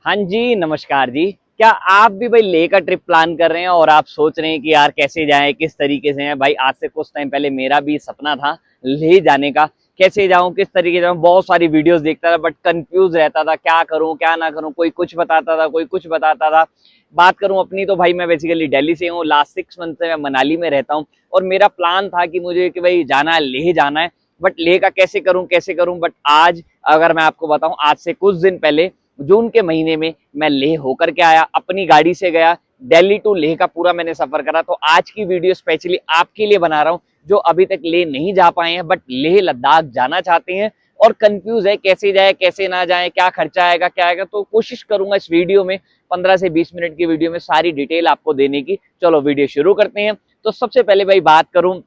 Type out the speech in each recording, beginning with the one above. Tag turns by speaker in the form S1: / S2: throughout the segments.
S1: हाँ जी, नमस्कार जी। क्या आप भी भाई लेह का ट्रिप प्लान कर रहे हैं और आप सोच रहे हैं कि यार कैसे जाएँ, किस तरीके से हैं? भाई आज से कुछ टाइम पहले मेरा भी सपना था लेह जाने का। कैसे जाऊँ, किस तरीके से जाऊँ? बहुत सारी वीडियोज़ देखता था बट कन्फ्यूज़ रहता था, क्या करूँ, क्या ना करूँ? कोई कुछ बताता था, कोई कुछ बताता था। बात करूँ अपनी तो भाई मैं बेसिकली दिल्ली से हूँ, लास्ट 6 मंथ से मैं मनाली में रहता हूँ और मेरा प्लान था कि मुझे कि भाई जाना है, लेह जाना है। बट लेह का कैसे करूँ? बट आज अगर मैं आपको बताऊँ, आज से कुछ दिन पहले जून के महीने में मैं लेह होकर के आया, अपनी गाड़ी से गया, दिल्ली टू लेह का पूरा मैंने सफर करा। तो आज की वीडियो स्पेशली आपके लिए बना रहा हूँ जो अभी तक लेह नहीं जा पाए हैं बट लेह लद्दाख जाना चाहते हैं और कंफ्यूज है कैसे जाए कैसे ना जाए, क्या खर्चा आएगा क्या आएगा। तो कोशिश करूंगा इस वीडियो में 15 से 20 मिनट की वीडियो में सारी डिटेल आपको देने की। चलो वीडियो शुरू करते हैं। तो सबसे पहले भाई बात करूं,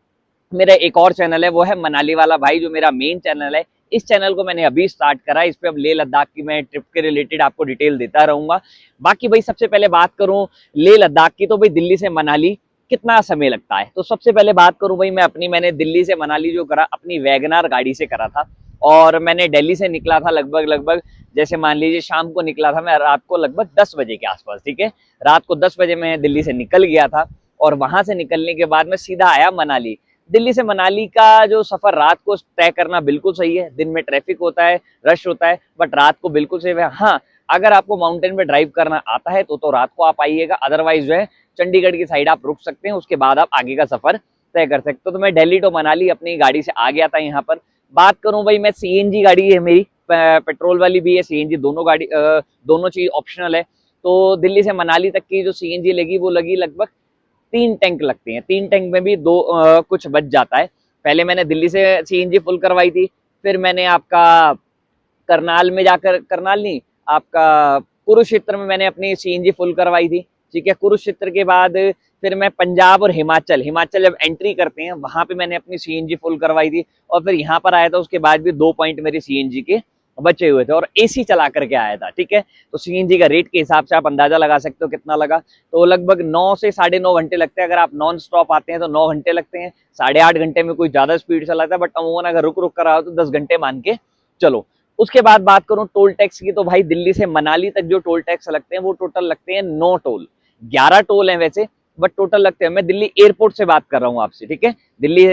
S1: मेरा एक और चैनल है वो है मनाली वाला भाई, जो मेरा मेन चैनल है। इस चैनल को मैंने अभी स्टार्ट करा, इस पे अब लेह लद्दाख की मैं ट्रिप के रिलेटेड आपको डिटेल देता रहूंगा। बाकी भाई सबसे पहले बात करूं लेह लद्दाख की, तो भाई दिल्ली से मनाली कितना समय लगता है। तो सबसे पहले बात करूं भाई मैं अपनी, मैंने दिल्ली से मनाली जो करा अपनी वैगनार गाड़ी से करा था और मैंने दिल्ली से निकला था लगभग जैसे मान लीजिए शाम को निकला था मैं, रात को लगभग 10 बजे के आसपास। ठीक है, रात को 10 बजे मैं दिल्ली से निकल गया था और वहां से निकलने के बाद मैं सीधा आया मनाली। दिल्ली से मनाली का जो सफर रात को तय करना बिल्कुल सही है। दिन में ट्रैफिक होता है, रश होता है, बट रात को बिल्कुल सेफ है। हाँ, अगर आपको माउंटेन पे ड्राइव करना आता है तो रात को आप आइएगा, अदरवाइज जो है चंडीगढ़ की साइड आप रुक सकते हैं, उसके बाद आप आगे का सफर तय कर सकते हो। तो मैं दिल्ली टू मनाली अपनी गाड़ी से आ गया था यहाँ पर। बात करूं भाई, मैं सीएनजी गाड़ी है मेरी, पेट्रोल वाली भी है सीएनजी, दोनों गाड़ी दोनों चीज ऑप्शनल है। तो दिल्ली से मनाली तक की जो सीएनजी लगी वो लगी लगभग 3 टैंक लगते हैं। 3 टैंक में भी दो कुछ बच जाता है। पहले मैंने दिल्ली से सीएनजी फुल करवाई थी, फिर मैंने आपका करनाल में जाकर, करनाल नहीं, आपका कुरुक्षेत्र में मैंने अपनी सीएनजी फुल करवाई थी। ठीक है, कुरुक्षेत्र के बाद फिर मैं पंजाब और हिमाचल, हिमाचल जब एंट्री करते हैं वहां पे मैंने अपनी सीएनजी फुल करवाई थी और फिर यहाँ पर आया था। उसके बाद भी 2 पॉइंट मेरे सीएनजी के बचे हुए थे और एसी चला करके आया था। ठीक है, तो सीएनजी का रेट के हिसाब से आप अंदाजा लगा सकते हो कितना लगा। तो लगभग 9 से 9.5 घंटे लगते हैं। अगर आप नॉन स्टॉप आते हैं तो 9 घंटे लगते हैं, 8.5 घंटे में कोई ज्यादा स्पीड चलाता है, बट अमूमन अगर रुक रुक कर आओ तो 10 घंटे मान के चलो। उसके बाद बात करूं टोल टैक्स की, तो भाई दिल्ली से मनाली तक जो टोल टैक्स लगते हैं वो टोटल लगते हैं 9 टोल। 11 टोल है वैसे, बट टोटल लगते हैं। मैं दिल्ली एयरपोर्ट से बात कर रहा हूँ आपसे। ठीक है, दिल्ली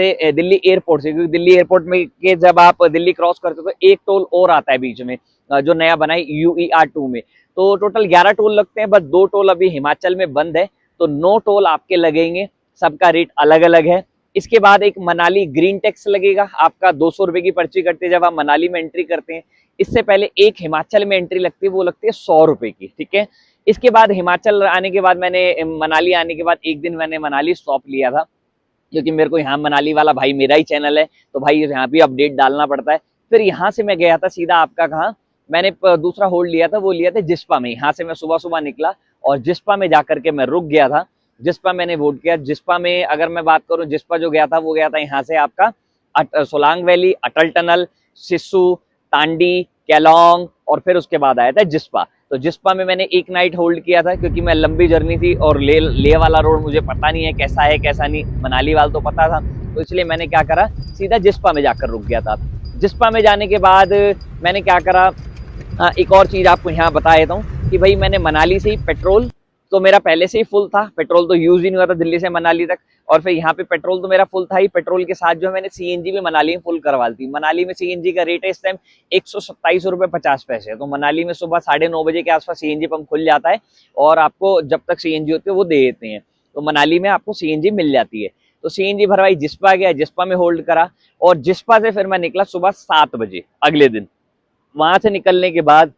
S1: एयरपोर्ट से, क्योंकि दिल्ली एयरपोर्ट में के जब आप दिल्ली क्रॉस करते हो तो एक टोल और आता है बीच में, जो नया बना है UER 2 में। तो टोटल 11 टोल लगते हैं, बस 2 टोल अभी हिमाचल में बंद है। तो 9 टोल आपके लगेंगे, सबका रेट अलग अलग है। इसके बाद एक मनाली ग्रीन टैक्स लगेगा आपका, 200 रुपए की पर्ची कटती है जब आप मनाली में एंट्री करते हैं। इससे पहले एक हिमाचल में एंट्री लगती है, वो लगती है 100 रुपए की। ठीक है, इसके बाद हिमाचल आने के बाद मैंने, मनाली आने के बाद एक दिन मैंने मनाली स्टॉप लिया था, क्योंकि मेरे को यहाँ मनाली वाला भाई मेरा ही चैनल है तो भाई यहाँ भी अपडेट डालना पड़ता है। फिर यहाँ से मैं गया था सीधा आपका कहाँ, मैंने दूसरा होल्ड लिया था, वो लिया था जिस्पा में। यहाँ से मैं सुबह सुबह निकला और जिस्पा में जाकर के मैं रुक गया था। जिस्पा मैंने वोट किया। जिस्पा में अगर मैं बात करूँ, जिस्पा जो गया था वो गया था यहाँ से आपका सोलांग वैली, अटल टनल, सिस्सू, तांडी, केलोंग और फिर उसके बाद आया था जिस्पा। तो जिस्पा में मैंने एक नाइट होल्ड किया था, क्योंकि मैं लंबी जर्नी थी और ले वाला रोड मुझे पता नहीं है कैसा नहीं, मनाली वाला तो पता था। तो इसलिए मैंने क्या करा, सीधा जिस्पा में जाकर रुक गया था। जिस्पा में जाने के बाद मैंने क्या करा, एक और चीज आपको यहाँ बता देता हूँ कि भाई मैंने मनाली से ही पेट्रोल, तो मेरा पहले से ही फुल था, पेट्रोल तो यूज ही नहीं हुआ था दिल्ली से मनाली तक। और फिर यहाँ पे पेट्रोल तो मेरा फुल था ही, पेट्रोल के साथ जो मैंने सीएनजी भी मनाली में फुल करवा दी। मनाली में सीएनजी का रेट है इस टाइम 127 रुपए 50 पैसे। तो मनाली में सुबह 9:30 बजे के आसपास सीएनजी पंप खुल जाता है और आपको जब तक सीएनजी होती है वो दे देते हैं। तो मनाली में आपको सीएनजी मिल जाती है। तो सीएनजी भरवाई, जिस्पा गया, जिस्पा में होल्ड करा और जिस्पा से फिर मैं निकला सुबह 7 बजे अगले दिन। वहां से निकलने के बाद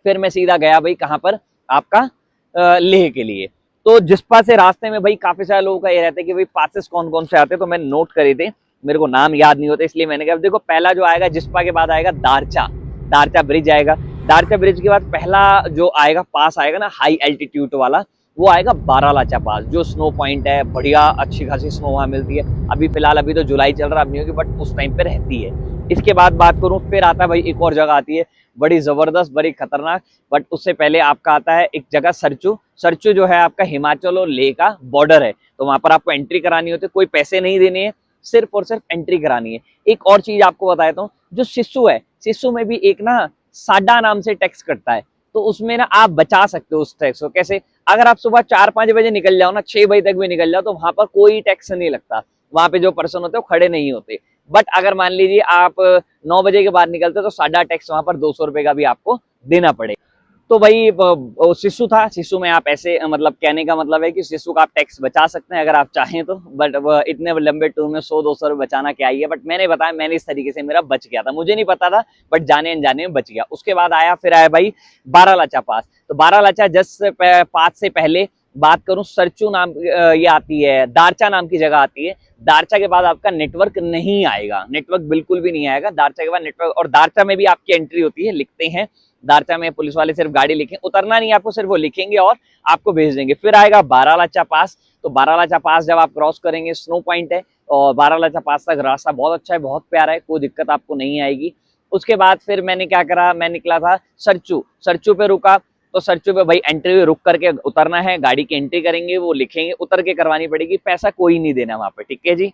S1: फिर मैं सीधा गया भाई कहाँ पर, आपका लेह के लिए। तो जिस्पा से रास्ते में भाई काफी सारे लोगों का ये रहता है कि भाई पासेस कौन कौन से आते हैं, तो मैंने नोट करे थे, मेरे को नाम याद नहीं होता इसलिए मैंने कहा देखो, पहला जो आएगा जिस्पा के बाद आएगा दारचा, दारचा ब्रिज आएगा। दारचा ब्रिज के बाद पहला जो आएगा पास आएगा ना हाई एल्टीट्यूड वाला, वो आएगा बारालाचा पास, जो स्नो पॉइंट है, बढ़िया अच्छी खासी स्नो वहां मिलती है। अभी फिलहाल अभी तो जुलाई चल रहा, अब नहीं होगी बट उस टाइम पे रहती है। इसके बाद बात करूं, फिर आता है भाई एक और जगह आती है बड़ी जबरदस्त, बड़ी खतरनाक, बट उससे पहले आपका आता है एक जगह सरचू। सरचू जो है आपका हिमाचल और लेह का बॉर्डर है, तो वहां पर आपको एंट्री करानी होती है, कोई पैसे नहीं देने हैं, सिर्फ और सिर्फ एंट्री करानी है। एक और चीज आपको बताता हूँ, जो सिस्सू है, सिस्सू में भी एक ना साडा नाम से टैक्स कटता है। तो तो उसमें ना आप बचा सकते हो उस टैक्स को। कैसे? अगर आप सुबह 4-5 बजे निकल जाओ ना, 6 बजे तक भी निकल जाओ, तो वहां पर कोई टैक्स नहीं लगता, वहां पे जो पर्सन होते हैं वो खड़े नहीं होते। बट अगर मान लीजिए आप 9 बजे के बाद निकलते हो तो साढ़ा टैक्स वहां पर 200 रुपए का भी आपको देना पड़ेगा। तो भाई शिशु था, शिशु में आप ऐसे मतलब कहने का मतलब है कि शिशु का आप टैक्स बचा सकते हैं अगर आप चाहें तो, बट इतने लंबे टूर में 100-200 रुपए बचाना क्या ही है। बट मैंने बताया, मैंने इस तरीके से मेरा बच गया था, मुझे नहीं पता था बट जाने अनजाने में बच गया। उसके बाद फिर आया भाई बारालाचा पास। तो बारालाचा जस्ट पास से पहले बात करूं, सरचू नाम ये आती है, दारचा नाम की जगह आती है। दारचा के बाद आपका नेटवर्क नहीं आएगा, नेटवर्क बिल्कुल भी नहीं आएगा दारचा के बाद नेटवर्क। और दारचा में भी आपकी एंट्री होती है, लिखते हैं दारचा में पुलिस वाले सिर्फ गाड़ी लिखें, उतरना नहीं आपको, सिर्फ वो लिखेंगे और आपको भेज देंगे। फिर आएगा बारालाचा पास। तो बारालाचा पास जब आप क्रॉस करेंगे, स्नो पॉइंट है और बारालाचा पास तक रास्ता बहुत अच्छा है, बहुत प्यारा है, कोई दिक्कत आपको नहीं आएगी। उसके बाद फिर मैंने क्या करा, मैं निकला था सरचू, सरचू पे रुका। तो सरचू पे भाई एंट्री रुक करके उतरना है, गाड़ी की एंट्री करेंगे, वो लिखेंगे, उतर के करवानी पड़ेगी, पैसा कोई नहीं देना वहां पे, ठीक है जी,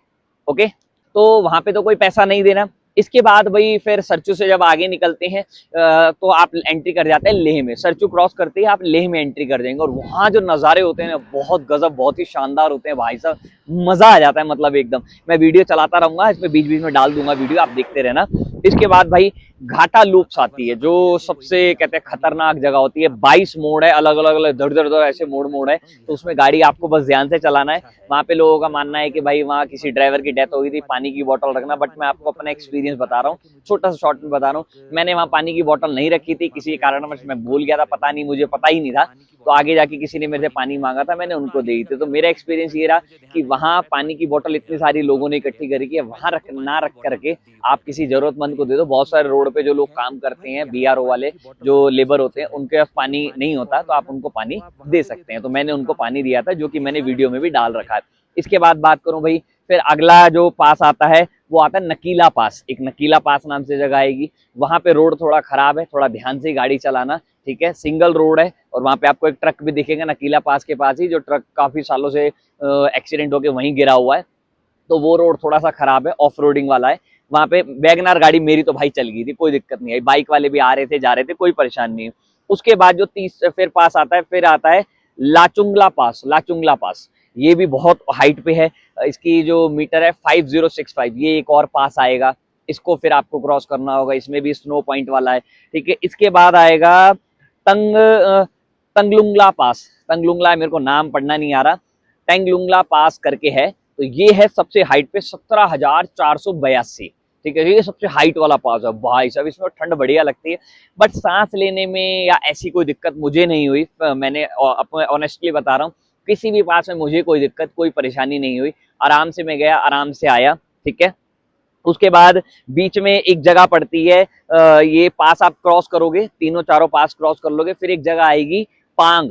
S1: ओके। तो वहां पे तो कोई पैसा नहीं देना। इसके बाद भाई फिर सरचू से जब आगे निकलते हैं तो आप एंट्री कर जाते हैं लेह में। सरचू क्रॉस करते ही आप लेह में एंट्री कर जाएंगे और वहां जो नज़ारे होते हैं ना, बहुत गजब, बहुत ही शानदार होते हैं भाई साहब, मजा आ जाता है मतलब एकदम। मैं वीडियो चलाता रहूंगा, इसमें बीच बीच में डाल दूंगा वीडियो, आप देखते रहना। इसके बाद भाई घाटा लूप्स आती है, जो सबसे कहते हैं खतरनाक जगह होती है। 22 मोड़ है, अलग अलग धड़ धड़ ऐसे मोड़ है, तो उसमें गाड़ी आपको बस ध्यान से चलाना है। वहां पे लोगों का मानना है कि भाई वहाँ किसी ड्राइवर की डेथ हो गई थी, पानी की बोतल रखना, बट मैं आपको अपना एक्सपीरियंस बता रहा हूँ, छोटा सा शॉर्ट में बता रहा हूँ। मैंने वहाँ पानी की बोतल नहीं रखी थी, किसी कारणवश मैं भूल गया था, पता नहीं, मुझे पता ही नहीं था। तो आगे जाके किसी ने मेरे से पानी मांगा था, मैंने उनको दे दी थी। तो मेरा एक्सपीरियंस ये रहा कि वहाँ पानी की बोतल इतनी सारी लोगों ने इकट्ठी करी कि वहां ना रख करके आप किसी जरूरतमंद को दे दो। बहुत सारे रोड पे जो लोग काम करते हैं, बीआरओ वाले जो लेबर होते हैं, उनके पास पानी नहीं होता, तो आप उनको पानी दे सकते हैं। तो मैंने उनको पानी दिया था, जो कि मैंने वीडियो में भी डाल रखा है। इसके बाद बात करूं भाई, फिर अगला जो पास आता है वो आता है नकीला पास। एक नकीला पास नाम से जगह आएगी, वहां पे रोड थोड़ा खराब है, थोड़ा ध्यान से गाड़ी चलाना, ठीक है। सिंगल रोड है और वहां पे आपको एक ट्रक भी दिखेगा नकीला पास के पास ही, जो ट्रक काफी सालों से एक्सीडेंट होके वहीं गिरा हुआ है। तो वो रोड थोड़ा सा खराब है, ऑफ रोडिंग वाला है। वहां पे वैगनार गाड़ी मेरी तो भाई चल गई थी, कोई दिक्कत नहीं आई, बाइक वाले भी आ रहे थे, जा रहे थे, कोई परेशानी नहीं। उसके बाद जो फिर पास आता है, फिर आता है लाचुंगला पास। लाचुंगला पास ये भी बहुत हाइट पे है, इसकी जो मीटर है 5065, ये एक और पास आएगा, इसको फिर आपको क्रॉस करना होगा, इसमें भी स्नो पॉइंट वाला है, ठीक है। इसके बाद आएगा तंगलुंगला पास। तंगलुंगला मेरे को नाम पढ़ना नहीं आ रहा, तंगलुंगला पास करके है। तो ये है सबसे हाइट पे 17,482, ठीक है। ये सबसे हाइट वाला पास है भाई साहब, इसमें ठंड बढ़िया लगती है, बट सांस लेने में या ऐसी कोई दिक्कत मुझे नहीं हुई। मैंने अपने ऑनेस्टली बता रहा हूँ, किसी भी पास में मुझे कोई दिक्कत, कोई परेशानी नहीं हुई, आराम से मैं गया, आराम से आया, ठीक है। उसके बाद बीच में एक जगह पड़ती है, ये पास आप क्रॉस करोगे, तीनों चारों पास क्रॉस कर लोगे, फिर एक जगह आएगी पांग।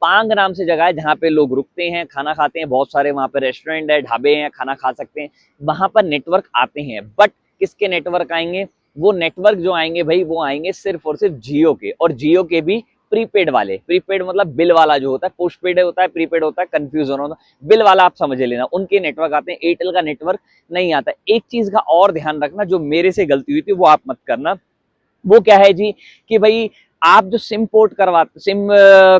S1: पांग नाम से जगह है, जहाँ पे लोग रुकते हैं, खाना खाते हैं, बहुत सारे वहां पे रेस्टोरेंट है, ढाबे हैं, खाना खा सकते हैं। वहां पर नेटवर्क आते हैं, बट किसके नेटवर्क आएंगे? वो नेटवर्क जो आएंगे भाई, वो आएंगे सिर्फ और सिर्फ जियो के, और जियो के भी प्रीपेड वाले। प्रीपेड मतलब बिल वाला जो होता है, पोस्टपेड होता है, प्रीपेड होता है, कंफ्यूजन होता है, बिल वाला आप समझ लेना, उनके नेटवर्क आते हैं। एयरटेल का नेटवर्क नहीं आता। एक चीज का और ध्यान रखना, जो मेरे से गलती हुई थी वो आप मत करना। वो क्या है जी, कि भाई आप जो सिम पोर्ट सिम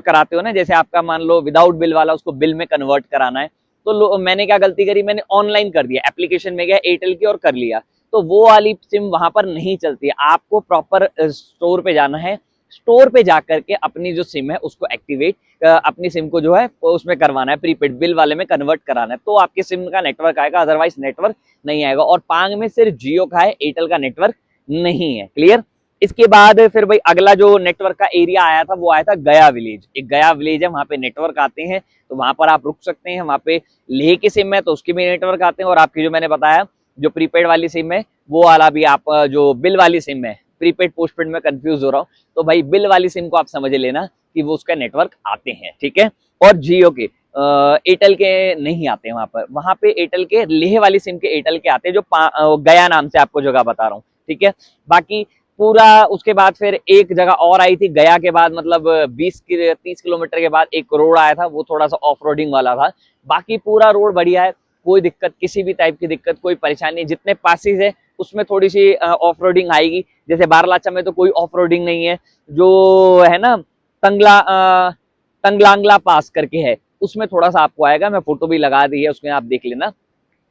S1: कराते हो ना, जैसे आपका मान लो विदाउट बिल वाला, उसको बिल में कन्वर्ट कराना है, तो मैंने क्या गलती करी, मैंने ऑनलाइन कर दिया, एप्लीकेशन में गया एयरटेल की और कर लिया। तो वो वाली सिम वहां पर नहीं चलती है, आपको प्रॉपर स्टोर पे जाना है, स्टोर पे जाकर के अपनी जो सिम है उसको एक्टिवेट, अपनी सिम को जो है उसमें करवाना है, प्रीपेड बिल वाले में कन्वर्ट कराना है, तो आपके सिम का नेटवर्क आएगा, अदरवाइज नेटवर्क नहीं आएगा। और पांग में सिर्फ जियो का है, एयरटेल का नेटवर्क नहीं है, क्लियर। इसके बाद फिर भाई अगला जो नेटवर्क का एरिया आया था, वो आया था गया विलेज। एक गया विलेज है, वहां पे नेटवर्क आते हैं, तो वहां पर आप रुक सकते हैं। वहां पे लेह की सिम है तो उसके भी नेटवर्क आते हैं, और आपकी जो मैंने बताया जो प्रीपेड वाली सिम है, वो वाला भी, आप जो बिल वाली सिम है, प्रीपेड पोस्टपेड में कंफ्यूज हो रहा हूँ, तो भाई बिल वाली सिम को आप समझ लेना कि वो उसका नेटवर्क आते हैं, ठीक है। और जियो के, एयरटेल के नहीं आते वहां पर, वहां पे एयरटेल के, लेह वाली सिम के एयरटेल के आते हैं, जो गया नाम से आपको जगह बता रहा हूँ, ठीक है। बाकी पूरा उसके बाद फिर एक जगह और आई थी गया के बाद, मतलब 30 किलोमीटर के बाद एक रोड आया था, वो थोड़ा सा ऑफ रोडिंग वाला था। बाकी पूरा रोड बढ़िया है, कोई दिक्कत, किसी भी टाइप की दिक्कत, कोई परेशानी। जितने पासेस है उसमें थोड़ी सी ऑफ रोडिंग आएगी, जैसे बारालाचा में तो कोई ऑफ रोडिंग नहीं है, जो है ना तंगलांगला पास करके है, उसमें थोड़ा सा आपको आएगा, मैं फोटो भी लगा दी है उसमें, आप देख लेना।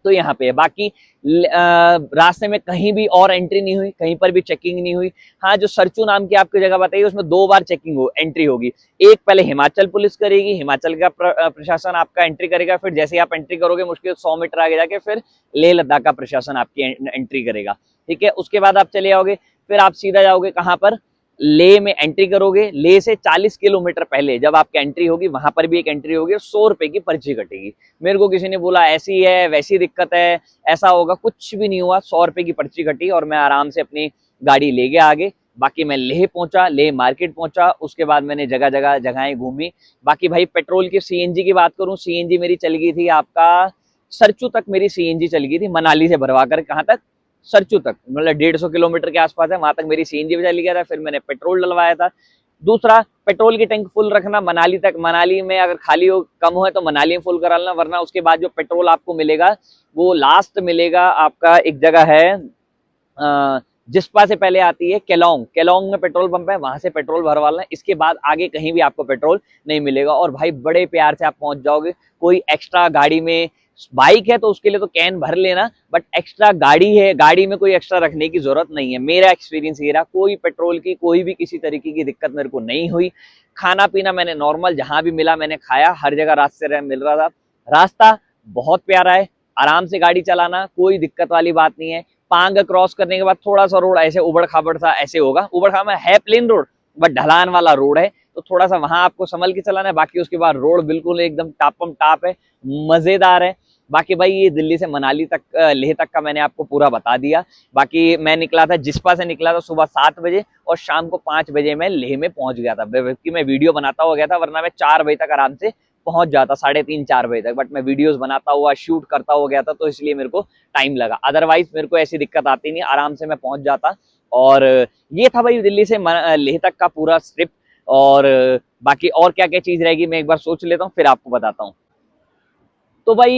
S1: तो यहाँ पे है। बाकी रास्ते में कहीं भी और एंट्री नहीं हुई, कहीं पर भी चेकिंग नहीं हुई। हाँ, जो सरचू नाम की आपको जगह बताइए, उसमें 2 बार चेकिंग एंट्री होगी। एक पहले हिमाचल पुलिस करेगी, हिमाचल का प्रशासन आपका एंट्री करेगा, फिर जैसे ही आप एंट्री करोगे मुश्किल 100 मीटर आगे जाके फिर लेह लद्दाख का प्रशासन आपकी एंट्री करेगा। ठीक है, उसके बाद आप चले आओगे, फिर आप सीधा जाओगे कहाँ पर, लेह में एंट्री करोगे। लेह से 40 किलोमीटर पहले जब आपकी एंट्री होगी, वहां पर भी एक एंट्री होगी, 100 रुपए की पर्ची कटेगी। मेरे को किसी ने बोला ऐसी है वैसी दिक्कत है, ऐसा होगा, कुछ भी नहीं हुआ। 100 रुपए की पर्ची कटी और मैं आराम से अपनी गाड़ी ले गया आगे। बाकी मैं लेह पहुंचा, लेह मार्केट पहुंचा, उसके बाद मैंने जगह जगह जगहें घूमी। बाकी भाई पेट्रोल की सीएनजी की बात करूं, सीएनजी मेरी चल गई थी आपका सरचू तक, मेरी सीएनजी चल गई थी मनाली से भरवा कर, कहाँ तक, सरचू तक, मतलब 150 किलोमीटर के आसपास है, वहां तक मेरी सीएनजी पे चली गया था। फिर मैंने पेट्रोल डलवाया था। दूसरा, पेट्रोल की टैंक फुल रखना मनाली तक। मनाली में अगर खाली हो, कम हो तो मनाली में फुल करा लेना, वरना उसके बाद जो पेट्रोल आपको मिलेगा वो लास्ट मिलेगा आपका, एक जगह है जिस्पा से पहले आती है केलोंग, केलोंग में पेट्रोल पंप है, वहां से पेट्रोल भरवा लेना। इसके बाद आगे कहीं भी आपको पेट्रोल नहीं मिलेगा। और भाई बड़े प्यार से आप पहुंच जाओगे। कोई एक्स्ट्रा गाड़ी में, बाइक है तो उसके लिए तो कैन भर लेना, बट एक्स्ट्रा गाड़ी है, गाड़ी में कोई एक्स्ट्रा रखने की जरूरत नहीं है। मेरा एक्सपीरियंस ये रहा, कोई पेट्रोल की कोई भी किसी तरीके की दिक्कत मेरे को नहीं हुई। खाना पीना मैंने नॉर्मल जहां भी मिला मैंने खाया, हर जगह रास्ते मिल रहा था। रास्ता बहुत प्यारा है, आराम से गाड़ी चलाना, कोई दिक्कत वाली बात नहीं है। पांग क्रॉस करने के बाद थोड़ा सा रोड ऐसे उबड़ खाबड़ सा ऐसे होगा, उबड़ खाबड़ है, प्लेन रोड बट ढलान वाला रोड है, तो थोड़ा सा वहां आपको संभल के चलाना है। बाकी उसके बाद रोड बिल्कुल एकदम टापम टाप है, मजेदार है। बाकी भाई ये दिल्ली से मनाली तक, लेह तक का मैंने आपको पूरा बता दिया। बाकी मैं निकला था, जिस्पा से निकला था सुबह 7 बजे और शाम को 5 बजे मैं लेह में पहुंच गया था। जबकि मैं वीडियो बनाता हुआ गया था, वरना मैं 4 बजे तक आराम से पहुंच जाता, 3:30-4 बजे तक, बट मैं वीडियोस बनाता हुआ शूट करता हुआ गया था, तो इसलिए मेरे को टाइम लगा। अदरवाइज मेरे को ऐसी दिक्कत आती नहीं, आराम से मैं पहुंच जाता। और ये था भाई दिल्ली से लेह तक का पूरा ट्रिप। और बाकी और क्या क्या चीज रहेगी मैं एक बार सोच लेता हूँ, फिर आपको बताता हूँ। तो भाई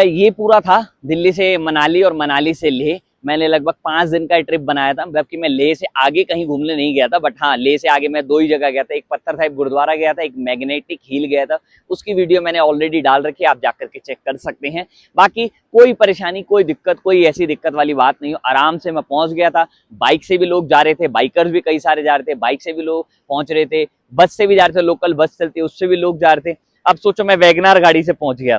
S1: ये पूरा था दिल्ली से मनाली और मनाली से लेह। मैंने लगभग 5 दिन का ट्रिप बनाया था, जबकि मैं लेह से आगे कहीं घूमने नहीं गया था, बट हाँ लेह से आगे मैं 2 ही जगह गया था। एक पत्थर साहिब गुरुद्वारा गया था, एक मैग्नेटिक हिल गया था। उसकी वीडियो मैंने ऑलरेडी डाल रखी है, आप जाकर के चेक कर सकते हैं। बाकी कोई परेशानी, कोई दिक्कत, कोई ऐसी दिक्कत वाली बात नहीं हो, आराम से मैं पहुंच गया था। बाइक से भी लोग जा रहे थे, बाइकर्स भी कई सारे जा रहे थे, बाइक से भी लोग पहुंच रहे थे, बस से भी जा रहे थे, लोकल बस चलती है उससे भी लोग जा रहे थे। अब सोचो मैं वैगनार गाड़ी से पहुंच गया,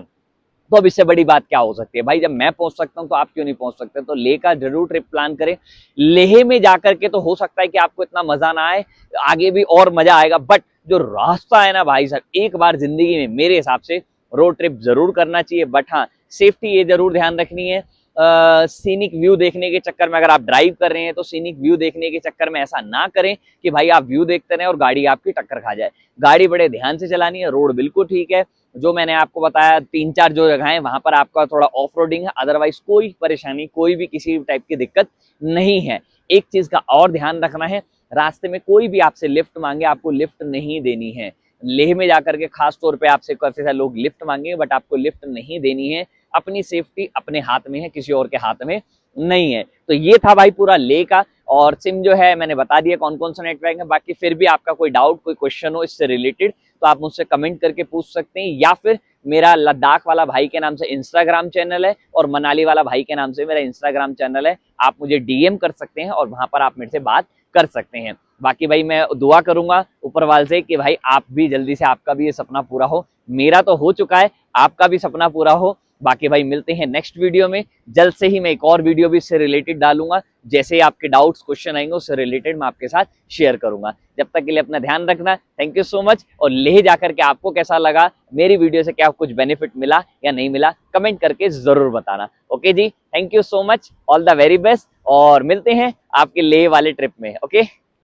S1: तो अब इससे बड़ी बात क्या हो सकती है भाई। जब मैं पहुंच सकता हूं तो आप क्यों नहीं पहुंच सकते। तो लेह का जरूर ट्रिप प्लान करें। लेह में जाकर के तो हो सकता है कि आपको इतना मजा ना आए, आगे भी और मजा आएगा, बट जो रास्ता है ना भाई साहब, एक बार जिंदगी में मेरे हिसाब से रोड ट्रिप जरूर करना चाहिए। बट हाँ, सेफ्टी ये जरूर ध्यान रखनी है। सीनिक व्यू देखने के चक्कर में अगर आप ड्राइव कर रहे हैं तो सीनिक व्यू देखने के चक्कर में ऐसा ना करें कि भाई आप व्यू देखते रहें और गाड़ी आपकी टक्कर खा जाए। गाड़ी बड़े ध्यान से चलानी है। रोड बिल्कुल ठीक है, जो मैंने आपको बताया 3-4 जो जगह है वहां पर आपका थोड़ा ऑफ रोडिंग है, अदरवाइज कोई परेशानी, कोई भी किसी टाइप की दिक्कत नहीं है। एक चीज का और ध्यान रखना है, रास्ते में कोई भी आपसे लिफ्ट मांगे, आपको लिफ्ट नहीं देनी है। लेह में जाकर के खास तौर पे आपसे काफी सारे लोग लिफ्ट मांगेंगे, बट आपको लिफ्ट नहीं देनी है। अपनी सेफ्टी अपने हाथ में है, किसी और के हाथ में नहीं है। तो ये था भाई पूरा लेह का। और सिम जो है मैंने बता दिया कौन कौन सा नेटवर्क है। बाकी फिर भी आपका कोई डाउट, कोई क्वेश्चन हो इससे रिलेटेड, तो आप मुझसे कमेंट करके पूछ सकते हैं, या फिर मेरा लद्दाख वाला भाई के नाम से इंस्टाग्राम चैनल है और मनाली वाला भाई के नाम से मेरा इंस्टाग्राम चैनल है, आप मुझे डीएम कर सकते हैं और वहां पर आप मेरे से बात कर सकते हैं। बाकी भाई मैं दुआ करूंगा ऊपर वाले से कि भाई आप भी जल्दी से, आपका भी ये सपना पूरा हो। मेरा तो हो चुका है, आपका भी सपना पूरा हो। बाकी भाई मिलते हैं नेक्स्ट वीडियो में। जल्द से ही मैं एक और वीडियो भी इससे रिलेटेड डालूंगा, जैसे ही आपके डाउट्स क्वेश्चन आएंगे उससे रिलेटेड मैं आपके साथ शेयर करूंगा। जब तक के लिए अपना ध्यान रखना, थैंक यू सो मच। और लेह जाकर के आपको कैसा लगा, मेरी वीडियो से क्या कुछ बेनिफिट मिला या नहीं मिला, कमेंट करके जरूर बताना। Okay ji, thank you so much, all the very best, और मिलते हैं आपके लेह वाले ट्रिप में। ओके।